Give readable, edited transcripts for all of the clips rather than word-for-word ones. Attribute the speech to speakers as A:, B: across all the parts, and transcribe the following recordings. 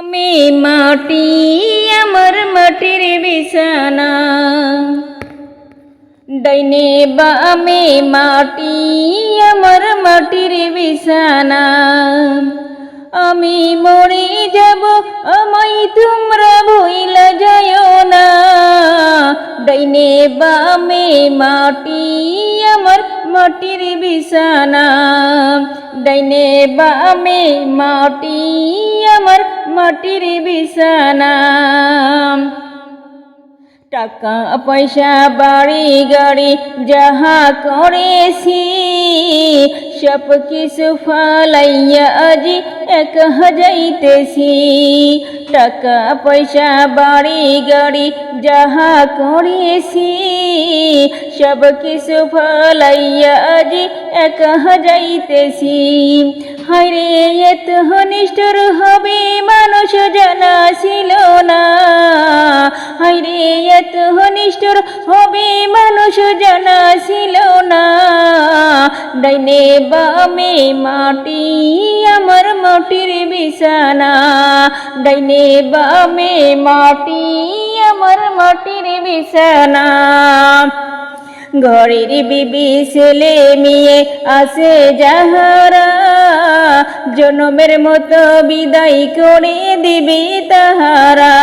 A: আমি মাটি আমার মাটির বিছানা, ডাইনে বামে মাটি আমার মাটির বিছানা। আমি মরে যাব আমায় তোমরা ভুইলা যাইও না, ডাইনে বামে মাটি আমার মাটির বিছানা, ডাইনে বামে মাটি আমার মাটির বিছানা। টাকা পয়সা বাড়ি গাড়ি যাহা করেছি সব কিছু ফালাইয়া আজি একা যাইতেছি। টাকা পয়সা বাড়ি গাড়ি যাহা করেছি সব কিছু ফালাইয়া আজি একা যাইতেছি। হায়রে এত নিষ্ঠুর হবে মানুষ জানা ছিল না, হায়রে এত নিষ্ঠুর হবে মানুষ জানা ছিল না। ডাইনে বামে মাটি আমার মাটির বিছানা, ডাইনে বামে মাটি আমার মাটির বিছানা। ঘরের বিবি ছেলে মেয়ে আছে যাহারা জনমের মতো বিদায় করে দিবি তাহারা।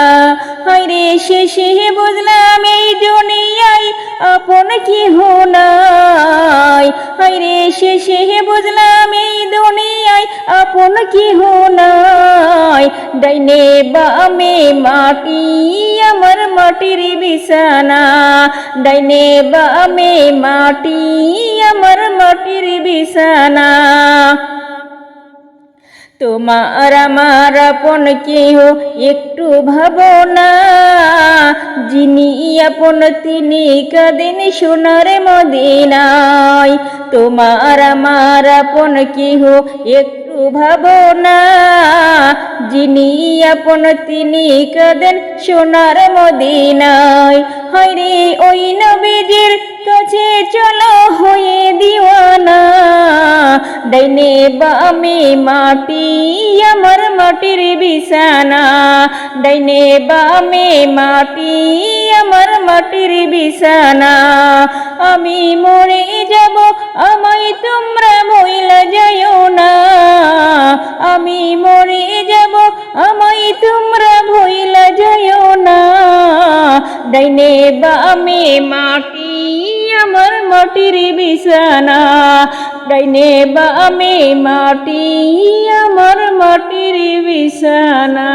A: হায়রে শেষে বুঝলাম এই দুনিয়ায় আপন কেহ নাই, হায়রে শেষে বুঝলাম এই দুনিয়ায় আপন কেহ নাই। ডাইনে বামে মাটি আমার মাটির বিছানা, ডাইনে বামে মাটি আমার মাটির বিছানা। তোমার আমার আপন কেহ একটু ভাবনা, যিনি আপন তিনি কাঁদেন সোনার মদিনায়। তোমার আমার আপন কেহ একটু ভাবনা, যিনি আপন তিনি কাঁদেন সোনার মদিনায়। হায়রে ওই নবীজির কাছে চলো হয়ে দিওয়ানা, ডাইনে বামে মাটি আমার মাটির বিছানা, ডাইনে বামে মাটি আমার মাটির বিছানা। আমি মরে যাব আমায় তোমরা ভুইলা যাইও না, আমি মরে যাব আমায় তোমরা ভুইলা যাইও না। ডাইনে বামে মাটি আমার মাটির বিছানা, ডাইনে বামে মাটি আমার মাটির বিছানা।